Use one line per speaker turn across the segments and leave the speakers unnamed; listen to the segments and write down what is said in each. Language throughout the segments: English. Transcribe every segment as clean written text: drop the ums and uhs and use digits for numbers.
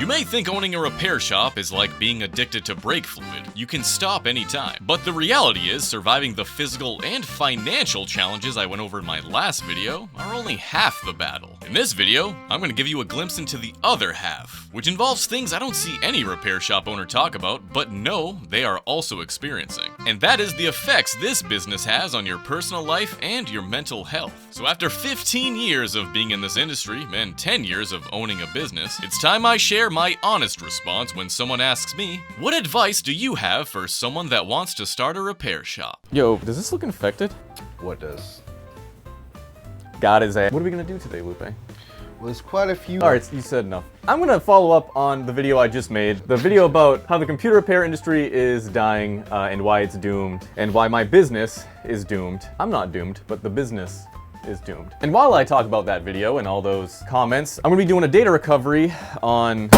You may think owning a repair shop is like being addicted to brake fluid. You can stop anytime. But the reality is, surviving the physical and financial challenges I went over in my last video are only half the battle. In this video, I'm going to give you a glimpse into the other half, which involves things I don't see any repair shop owner talk about, but know they are also experiencing. And that is the effects this business has on your personal life and your mental health. So after 15 years of being in this industry and 10 years of owning a business, it's time I share my honest response when someone asks me, what advice do you have for someone that wants to start a repair shop?
Yo, does this look infected?
What does?
God is a. What are we gonna do today, Lupe?
Well, there's quite a few.
Alright, you said enough. I'm gonna follow up on the video I just made. The video about how the computer repair industry is dying and why it's doomed, and why my business is doomed. I'm not doomed, but the business is doomed. And while I talk about that video and all those comments, I'm gonna be doing a data recovery on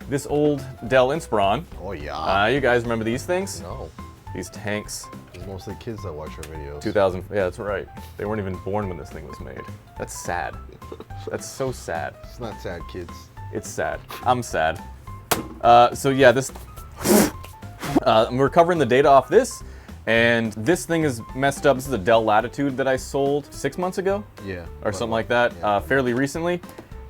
this old Dell Inspiron.
Oh yeah.
You guys remember these things?
No.
These tanks.
It's mostly kids that watch our videos.
2000, yeah, that's right. They weren't even born when this thing was made. That's sad. That's so sad.
It's not sad, kids.
It's sad. I'm sad. So yeah, this, I'm recovering the data off this, and this thing is messed up. This is a Dell Latitude that I sold 6 months ago?
Yeah.
Or something like that,
yeah.
Fairly recently.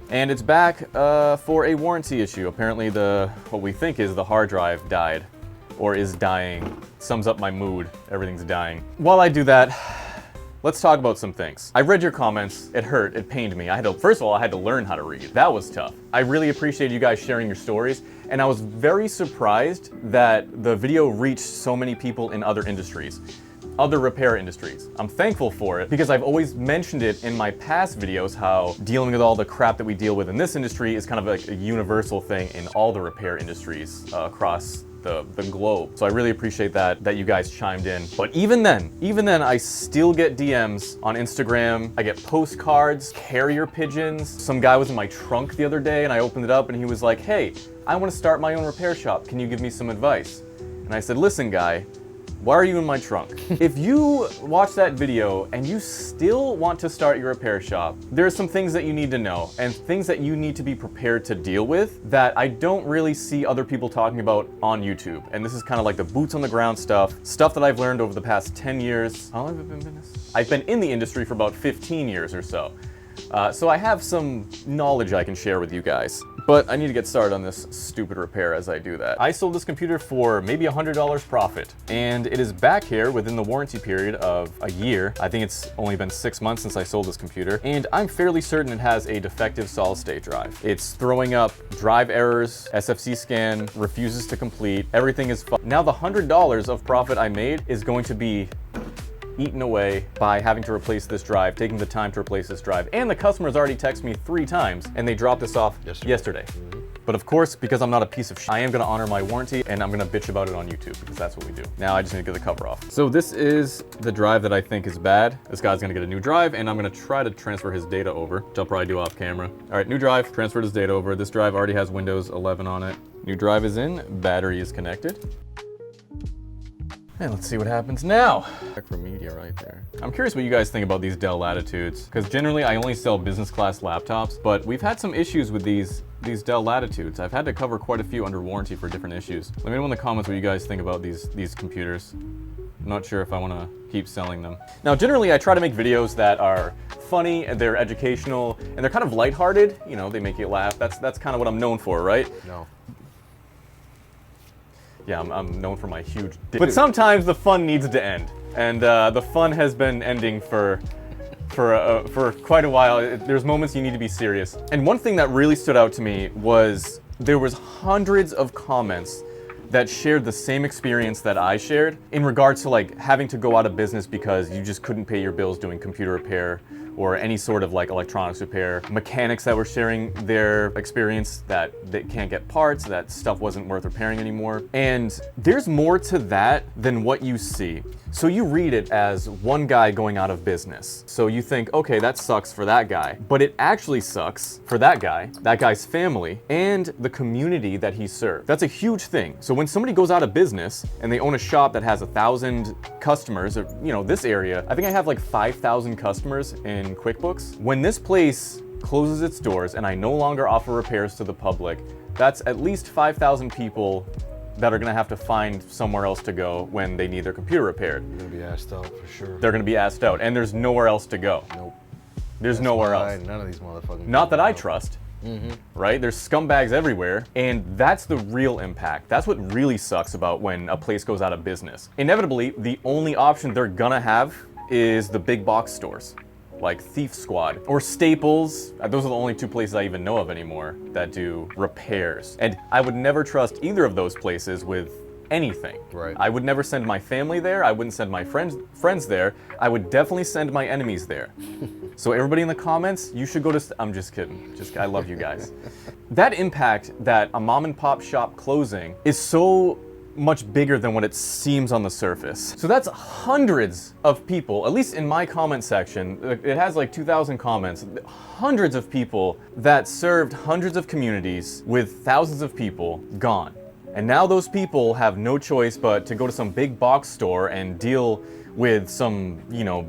And it's back for a warranty issue. Apparently what we think is the hard drive died, or is dying. Sums up my mood, everything's dying. While I do that, let's talk about some things. I read your comments, it hurt, it pained me. First of all, I had to learn how to read. That was tough. I really appreciate you guys sharing your stories, and I was very surprised that the video reached so many people in other industries. Other repair industries. I'm thankful for it because I've always mentioned it in my past videos how dealing with all the crap that we deal with in this industry is kind of like a universal thing in all the repair industries across the globe. So I really appreciate that you guys chimed in. But even then, I still get DMs on Instagram. I get postcards, carrier pigeons. Some guy was in my trunk the other day and I opened it up and he was like, hey, I want to start my own repair shop. Can you give me some advice? And I said, listen, guy, why are you in my trunk? If you watch that video and you still want to start your repair shop, there are some things that you need to know and things that you need to be prepared to deal with that I don't really see other people talking about on YouTube. And this is kind of like the boots on the ground stuff that I've learned over the past 10 years. How long have I been in this? I've been in the industry for about 15 years or so. So I have some knowledge I can share with you guys. But I need to get started on this stupid repair as I do that. I sold this computer for maybe $100 profit, and it is back here within the warranty period of a year. I think it's only been 6 months since I sold this computer, and I'm fairly certain it has a defective solid-state drive. It's throwing up drive errors, SFC scan, refuses to complete, everything is Now the $100 of profit I made is going to be eaten away by having to replace this drive, taking the time to replace this drive. And the customer's already texted me 3 times and they dropped this off yesterday. But of course, because I'm not a piece of shit, I am gonna honor my warranty and I'm gonna bitch about it on YouTube because that's what we do. Now I just need to get the cover off. So this is the drive that I think is bad. This guy's gonna get a new drive and I'm gonna try to transfer his data over, which I'll probably do off camera. All right, new drive, transferred his data over. This drive already has Windows 11 on it. New drive is in, battery is connected. And let's see what happens now. Check for media right there. I'm curious what you guys think about these Dell Latitudes, because generally I only sell business class laptops, but we've had some issues with these Dell Latitudes. I've had to cover quite a few under warranty for different issues. Let me know in the comments what you guys think about these computers. I'm not sure if I want to keep selling them. Now, generally I try to make videos that are funny, and they're educational, and they're kind of lighthearted. You know, they make you laugh. That's kind of what I'm known for, right?
No.
Yeah, I'm known for my huge dick. But sometimes the fun needs to end. And the fun has been ending for quite a while. There's moments you need to be serious. And one thing that really stood out to me was there was hundreds of comments that shared the same experience that I shared in regards to like having to go out of business because you just couldn't pay your bills doing computer repair or any sort of like electronics repair. Mechanics that were sharing their experience that they can't get parts, that stuff wasn't worth repairing anymore. And there's more to that than what you see. So you read it as one guy going out of business. So you think, okay, that sucks for that guy. But it actually sucks for that guy's family, and the community that he served. That's a huge thing. So when somebody goes out of business and they own a shop that has 1,000 customers, or, you know, this area, I think I have like 5,000 customers in QuickBooks. When this place closes its doors and I no longer offer repairs to the public, That's at least 5,000 people that are gonna have to find somewhere else to go when they need their computer repaired.
They're gonna be asked out for sure.
They're gonna be asked out, and there's nowhere else to go.
Nope.
There's nowhere else.
None of these motherfuckers.
Not that I trust. Right? There's scumbags everywhere, and that's the real impact. That's what really sucks about when a place goes out of business. Inevitably, the only option they're gonna have is the big box stores, like Thief Squad or Staples. Those are the only two places I even know of anymore that do repairs. And I would never trust either of those places with anything.
Right.
I would never send my family there. I wouldn't send my friends there. I would definitely send my enemies there. So everybody in the comments, you should go to... I'm just kidding. I love you guys. That impact that a mom and pop shop closing is so much bigger than what it seems on the surface. So that's hundreds of people, at least in my comment section, it has like 2,000 comments, hundreds of people that served hundreds of communities with thousands of people gone. And now those people have no choice but to go to some big box store and deal with some,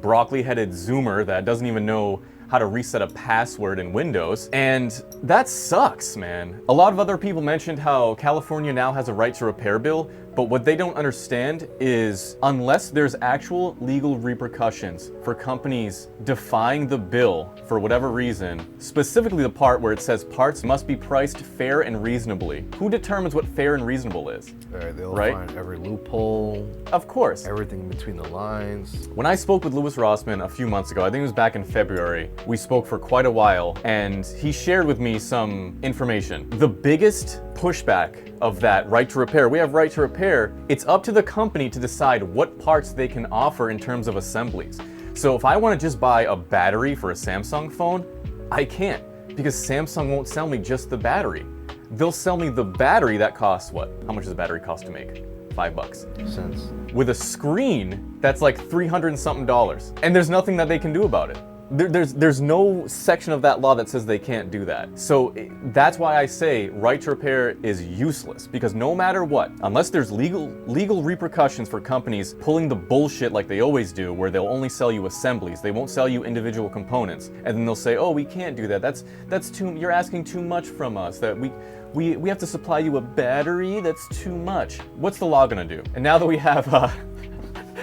broccoli-headed Zoomer that doesn't even know how to reset a password in Windows. And that sucks, man. A lot of other people mentioned how California now has a right to repair bill, but what they don't understand is unless there's actual legal repercussions for companies defying the bill for whatever reason, specifically the part where it says parts must be priced fair and reasonably. Who determines what fair and reasonable is?
They'll
Right?
find every loophole,
Of course.
everything between the lines.
When I spoke with Louis Rossman a few months ago, I think it was back in February, we spoke for quite a while, and he shared with me some information. The biggest pushback of that right to repair, we have right to repair, it's up to the company to decide what parts they can offer in terms of assemblies. So if I want to just buy a battery for a Samsung phone, I can't, because Samsung won't sell me just the battery. They'll sell me the battery that costs what? How much does a battery cost to make? $5.
Sense.
With a screen that's like $300 and something, and there's nothing that they can do about it. There's no section of that law that says they can't do that. So that's why I say right to repair is useless, because no matter what, unless there's legal repercussions for companies pulling the bullshit like they always do, where they'll only sell you assemblies, they won't sell you individual components, and then they'll say, oh, we can't do that. That's too, you're asking too much from us, that we have to supply you a battery, that's too much. What's the law gonna do? And now that we have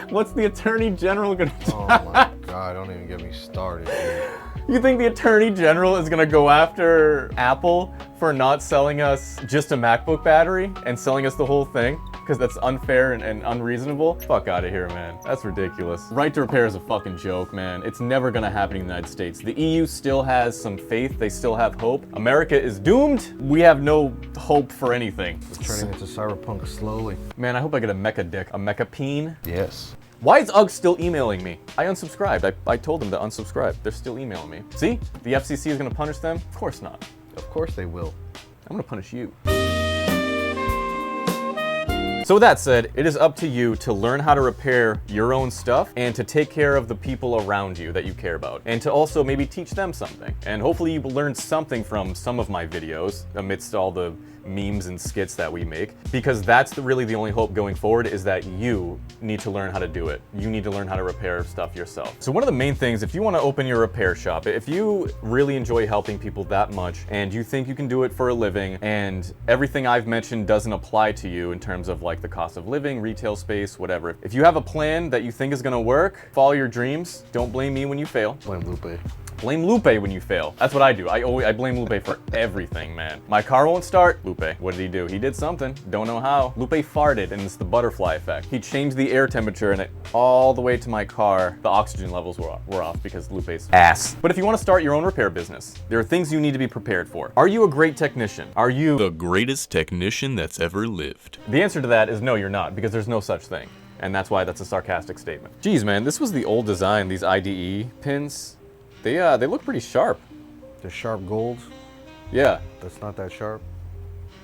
what's the Attorney General gonna do?
Oh my God, don't even get me started, dude.
You think the Attorney General is gonna go after Apple for not selling us just a MacBook battery and selling us the whole thing? Because that's unfair and unreasonable? Fuck out of here, man. That's ridiculous. Right to repair is a fucking joke, man. It's never gonna happen in the United States. The EU still has some faith. They still have hope. America is doomed. We have no hope for anything.
We're turning into cyberpunk slowly.
Man, I hope I get a mecha dick. A mecha peen?
Yes.
Why is UGG still emailing me? I unsubscribed. I told them to unsubscribe. They're still emailing me. See? The FCC is gonna punish them? Of course not.
Of course they will.
I'm gonna punish you. So with that said, it is up to you to learn how to repair your own stuff and to take care of the people around you that you care about, and to also maybe teach them something. And hopefully you learned something from some of my videos amidst all the memes and skits that we make, because that's really the only hope going forward, is that you need to learn how to do it. You need to learn how to repair stuff yourself. So one of the main things, if you want to open your repair shop, if you really enjoy helping people that much and you think you can do it for a living, and everything I've mentioned doesn't apply to you in terms of like the cost of living, retail space, whatever. If you have a plan that you think is gonna work, follow your dreams. Don't blame me when you fail.
Blame Lupe.
Blame Lupe when you fail. That's what I do. I blame Lupe for everything, man. My car won't start. Lupe. What did he do? He did something. Don't know how. Lupe farted, and it's the butterfly effect. He changed the air temperature and it all the way to my car. The oxygen levels were off because Lupe's ass. But if you want to start your own repair business, there are things you need to be prepared for. Are you a great technician? Are you
The greatest technician that's ever lived.
The answer to that is no, you're not, because there's no such thing. And that's why that's a sarcastic statement. Geez, man, this was the old design, these IDE pins. They look pretty sharp.
The sharp gold.
Yeah.
That's not that sharp.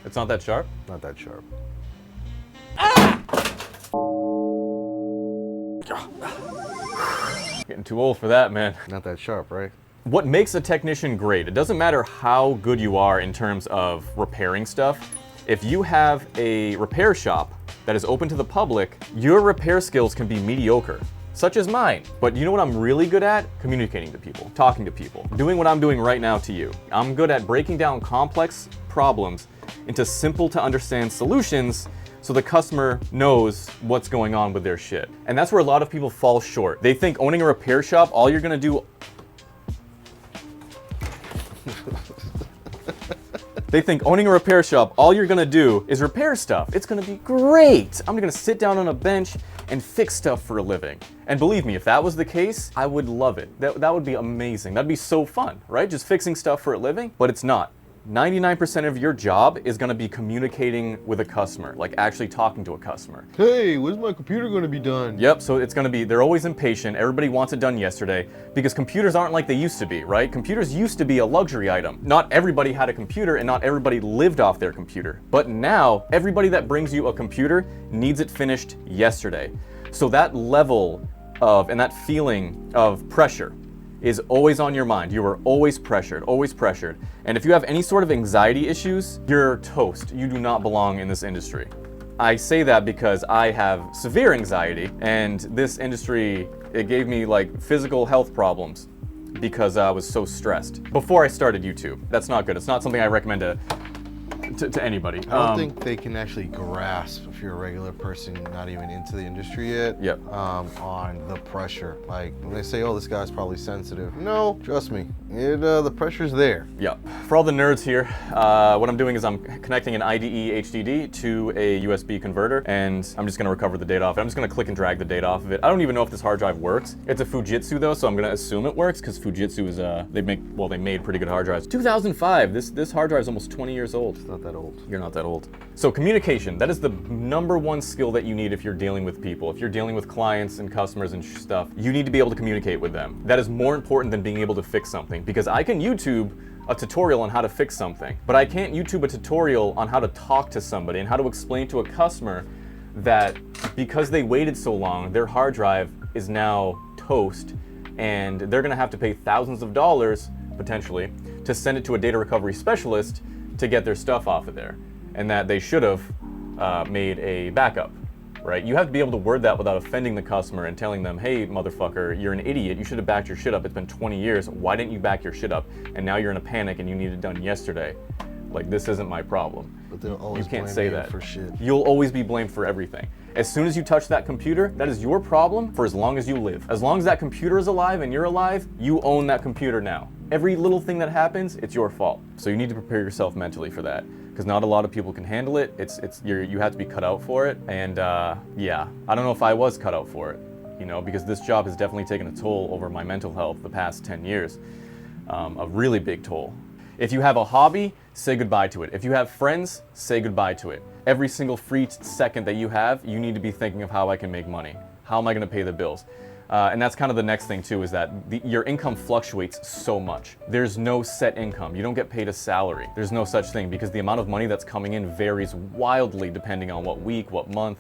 It's not that sharp?
Not that sharp.
Getting too old for that, man.
Not that sharp, right?
What makes a technician great? It doesn't matter how good you are in terms of repairing stuff. If you have a repair shop that is open to the public, your repair skills can be mediocre, such as mine. But you know what I'm really good at? Communicating to people, talking to people, doing what I'm doing right now to you. I'm good at breaking down complex problems into simple to understand solutions so the customer knows what's going on with their shit. And that's where a lot of people fall short. They think owning a repair shop, all you're gonna do They think owning a repair shop, all you're gonna do is repair stuff. It's gonna be great. I'm gonna sit down on a bench and fix stuff for a living. And believe me, if that was the case, I would love it. That would be amazing. That'd be so fun, right? Just fixing stuff for a living, but it's not. 99% of your job is gonna be communicating with a customer, like actually talking to a customer.
Hey, when's my computer gonna be done?
Yep, so it's gonna be, they're always impatient. Everybody wants it done yesterday because computers aren't like they used to be, right? Computers used to be a luxury item. Not everybody had a computer and not everybody lived off their computer. But now, everybody that brings you a computer needs it finished yesterday. So that level of, and that feeling of pressure is always on your mind. You are always pressured, always pressured. And if you have any sort of anxiety issues, you're toast. You do not belong in this industry. I say that because I have severe anxiety, and this industry, it gave me like physical health problems because I was so stressed before I started YouTube. That's not good. It's not something I recommend to anybody.
I don't think they can actually grasp, if you're a regular person not even into the industry yet,
Yep.
On the pressure. Like when they say, oh, this guy's probably sensitive. No, trust me, the pressure's there.
Yep. For all the nerds here, what I'm doing is I'm connecting an IDE HDD to a USB converter, and I'm just gonna recover the data off it. I'm just gonna click and drag the data off of it. I don't even know if this hard drive works. It's a Fujitsu though, so I'm gonna assume it works because Fujitsu is, they made pretty good hard drives. 2005, this hard drive is almost 20 years old.
It's not that old.
You're not that old. So communication, that is the #1 skill that you need if you're dealing with people. If you're dealing with clients and customers and stuff, you need to be able to communicate with them. That is more important than being able to fix something, because I can YouTube a tutorial on how to fix something, but I can't YouTube a tutorial on how to talk to somebody and how to explain to a customer that because they waited so long, their hard drive is now toast and they're gonna have to pay thousands of dollars, potentially, to send it to a data recovery specialist to get their stuff off of there, and that they should have made a backup, right? You have to be able to word that without offending the customer and telling them, hey, motherfucker, you're an idiot. You should have backed your shit up. It's been 20 years. Why didn't you back your shit up? And now you're in a panic and you need it done yesterday. Like, this isn't my problem.
But they'll always
You can't
blame
say
you
that.
for shit.
You'll always be blamed for everything. As soon as you touch that computer, that is your problem for as long as you live. As long as that computer is alive and you're alive, you own that computer now. Every little thing that happens, it's your fault. So you need to prepare yourself mentally for that, because not a lot of people can handle it. You have to be cut out for it. And yeah, I don't know if I was cut out for it, you know, because this job has definitely taken a toll over my mental health the past 10 years, a really big toll. If you have a hobby, say goodbye to it. If you have friends, say goodbye to it. Every single free second that you have, you need to be thinking of how I can make money. How am I gonna pay the bills? And that's kind of the next thing too, is that your income fluctuates so much. There's no set income. You don't get paid a salary. There's no such thing, because the amount of money that's coming in varies wildly depending on what week, what month,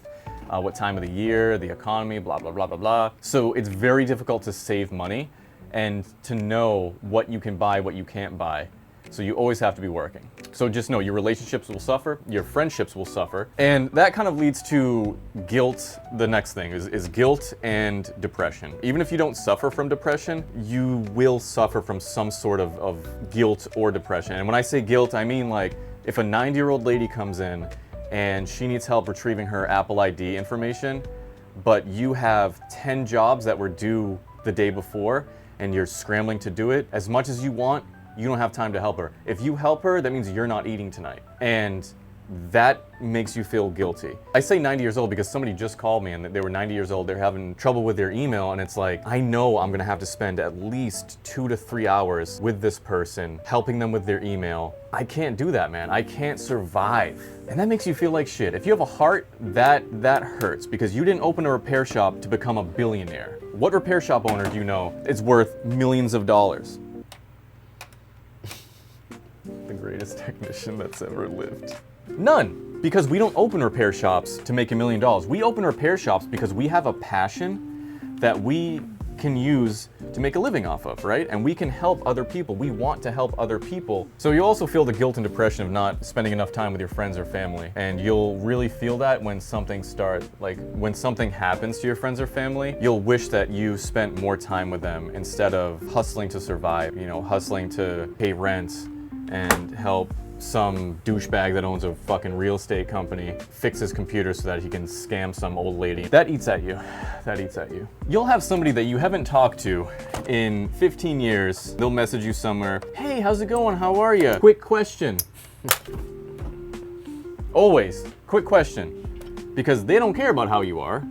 what time of the year, the economy, blah, blah, blah, blah, blah. So it's very difficult to save money and to know what you can buy, what you can't buy. So you always have to be working. So just know your relationships will suffer, your friendships will suffer, and that kind of leads to guilt. The next thing is guilt and depression. Even if you don't suffer from depression, you will suffer from some sort of guilt or depression. And when I say guilt, I mean like if a 90-year-old lady comes in and she needs help retrieving her Apple ID information, but you have 10 jobs that were due the day before and you're scrambling to do it, as much as you want, you don't have time to help her. If you help her, that means you're not eating tonight. And that makes you feel guilty. I say 90 years old because somebody just called me and they were 90 years old. They're having trouble with their email, and it's like, I know I'm gonna have to spend at least 2 to 3 hours with this person, helping them with their email. I can't do that, man. I can't survive. And that makes you feel like shit. If you have a heart, that hurts, because you didn't open a repair shop to become a billionaire. What repair shop owner do you know is worth millions of dollars? The greatest technician that's ever lived. None, because we don't open repair shops to make $1 million. We open repair shops because we have a passion that we can use to make a living off of, right? And we can help other people. We want to help other people. So you also feel the guilt and depression of not spending enough time with your friends or family. And you'll really feel that when when something happens to your friends or family, you'll wish that you spent more time with them instead of hustling to survive, you know, hustling to pay rent and help some douchebag that owns a fucking real estate company fix his computer so that he can scam some old lady. That eats at you. That eats at you. You'll have somebody that you haven't talked to in 15 years. They'll message you somewhere. Hey, how's it going? How are you? Quick question. Always, quick question. Because they don't care about how you are.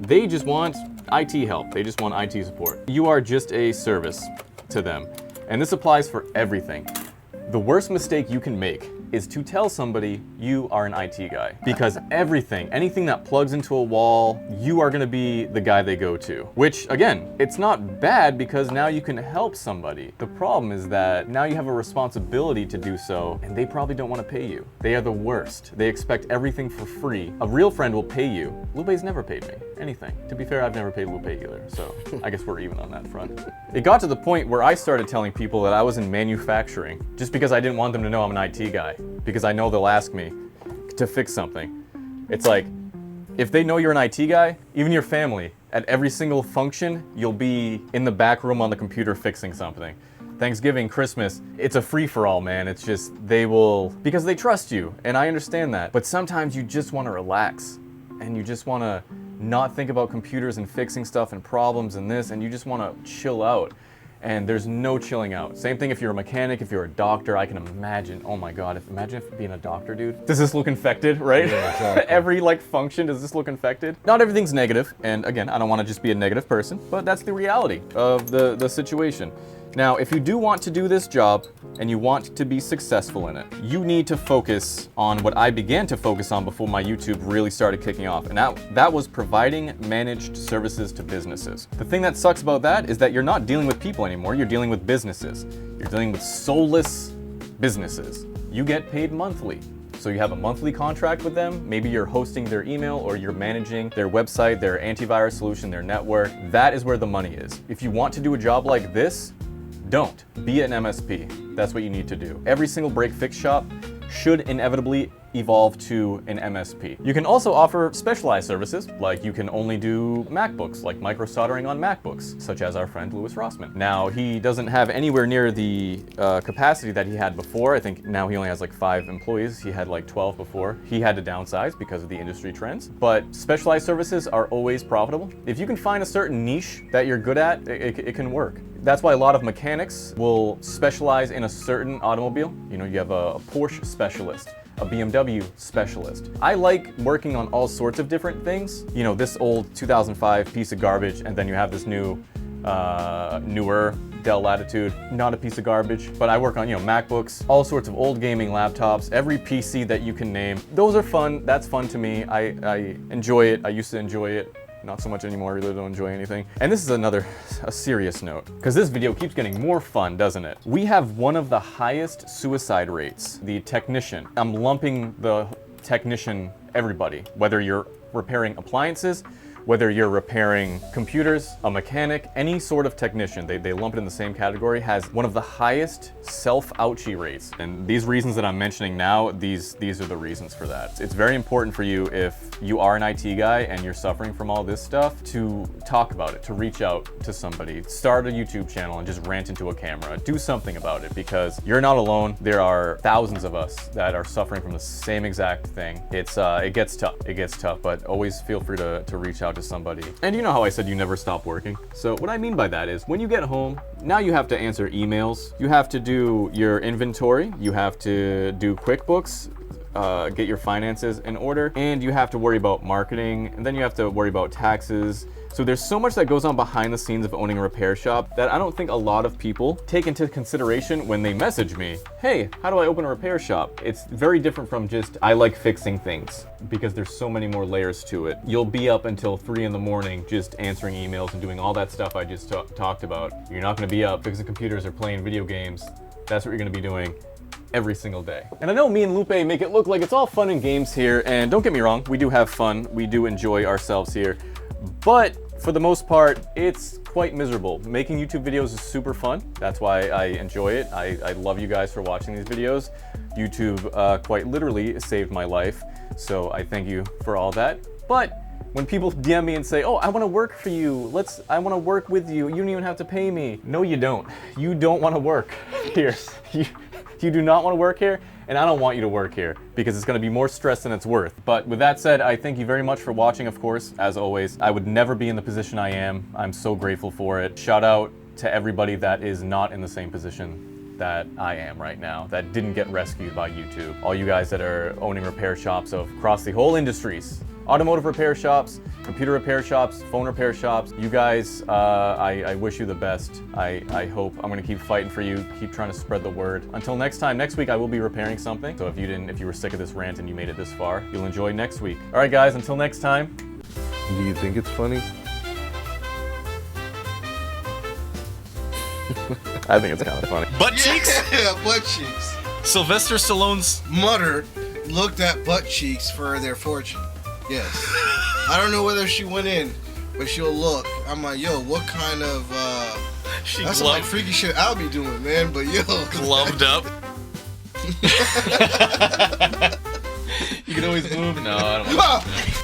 They just want IT help. They just want IT support. You are just a service to them. And this applies for everything. The worst mistake you can make is to tell somebody you are an IT guy. Because anything that plugs into a wall, you are gonna be the guy they go to. Which, again, it's not bad because now you can help somebody. The problem is that now you have a responsibility to do so, and they probably don't wanna pay you. They are the worst. They expect everything for free. A real friend will pay you. Lupe's never paid me anything. To be fair, I've never paid Lupe either, so I guess we're even on that front. It got to the point where I started telling people that I was in manufacturing just because I didn't want them to know I'm an IT guy. Because I know they'll ask me to fix something. It's like, if they know you're an IT guy, even your family, at every single function, you'll be in the back room on the computer fixing something. Thanksgiving, Christmas, it's a free-for-all, man. It's just, they will, because they trust you, and I understand that. But sometimes you just want to relax, and you just want to not think about computers and fixing stuff and problems and this, and you just want to chill out. And there's no chilling out. Same thing if you're a mechanic, if you're a doctor, I can imagine, oh my God, imagine if being a doctor, dude. Does this look infected, right?
Yeah, exactly.
Every function, does this look infected? Not everything's negative, and again, I don't wanna just be a negative person, but that's the reality of the situation. Now, if you do want to do this job and you want to be successful in it, you need to focus on what I began to focus on before my YouTube really started kicking off, and that was providing managed services to businesses. The thing that sucks about that is that you're not dealing with people anymore, you're dealing with businesses. You're dealing with soulless businesses. You get paid monthly. So you have a monthly contract with them, maybe you're hosting their email or you're managing their website, their antivirus solution, their network. That is where the money is. If you want to do a job like this, don't. Be an MSP. That's what you need to do. Every single break-fix shop should inevitably evolve to an MSP. You can also offer specialized services, like you can only do MacBooks, like micro soldering on MacBooks, such as our friend Louis Rossman. Now, he doesn't have anywhere near the capacity that he had before. I think now he only has like 5 employees. He had like 12 before. He had to downsize because of the industry trends. But specialized services are always profitable. If you can find a certain niche that you're good at, it can work. That's why a lot of mechanics will specialize in a certain automobile. You know, you have a Porsche specialist, a BMW specialist. I like working on all sorts of different things. You know, this old 2005 piece of garbage, and then you have this newer Dell Latitude, not a piece of garbage, but I work on, you know, MacBooks, all sorts of old gaming laptops, every PC that you can name. Those are fun, that's fun to me. I enjoy it, I used to enjoy it. Not so much anymore, I really don't enjoy anything. And this is a serious note, because this video keeps getting more fun, doesn't it? We have one of the highest suicide rates, the technician. I'm lumping the technician, everybody, whether you're repairing appliances, whether you're repairing computers, a mechanic, any sort of technician, they lump it in the same category, has one of the highest self-ouchie rates. And these reasons that I'm mentioning now, these are the reasons for that. It's very important for you, if you are an IT guy and you're suffering from all this stuff, to talk about it, to reach out to somebody, start a YouTube channel and just rant into a camera. Do something about it, because you're not alone. There are thousands of us that are suffering from the same exact thing. It gets tough, but always feel free to reach out to somebody. And you know how I said you never stop working? So what I mean by that is, when you get home, now you have to answer emails, you have to do your inventory, you have to do QuickBooks, get your finances in order, and you have to worry about marketing, and then you have to worry about taxes. So there's so much that goes on behind the scenes of owning a repair shop that I don't think a lot of people take into consideration when they message me, hey, how do I open a repair shop? It's very different from just, I like fixing things, because there's so many more layers to it. You'll be up until 3 in the morning just answering emails and doing all that stuff I just talked about. You're not gonna be up fixing computers or playing video games. That's what you're gonna be doing every single day. And I know me and Lupe make it look like it's all fun and games here, and don't get me wrong, we do have fun, we do enjoy ourselves here, but for the most part, it's quite miserable. Making YouTube videos is super fun. That's why I enjoy it. I love you guys for watching these videos. YouTube quite literally saved my life, so I thank you for all that. But when people DM me and say, oh, I wanna work for you, I wanna work with you, you don't even have to pay me. No, you don't. You don't wanna work here. You do not wanna work here, and I don't want you to work here because it's going to be more stress than it's worth. But with that said, I thank you very much for watching, of course, as always. I would never be in the position I am. I'm so grateful for it. Shout out to everybody that is not in the same position that I am right now, that didn't get rescued by YouTube. All you guys that are owning repair shops across the whole industries. Automotive repair shops, computer repair shops, phone repair shops. You guys, I wish you the best. I hope. I'm gonna keep fighting for you, keep trying to spread the word. Until next time, next week I will be repairing something. So if you were sick of this rant and you made it this far, you'll enjoy next week. All right guys, until next time.
Do you think it's funny?
I think it's kind of funny.
Butt cheeks?
Yeah, butt cheeks.
Sylvester Stallone's
Mother looked at butt cheeks for their fortune. Yes. I don't know whether she went in, but she'll look. I'm like, yo, what kind of, that's some like freaky shit I'll be doing, man, but yo.
Gloved up. You can always move. No, I don't want to.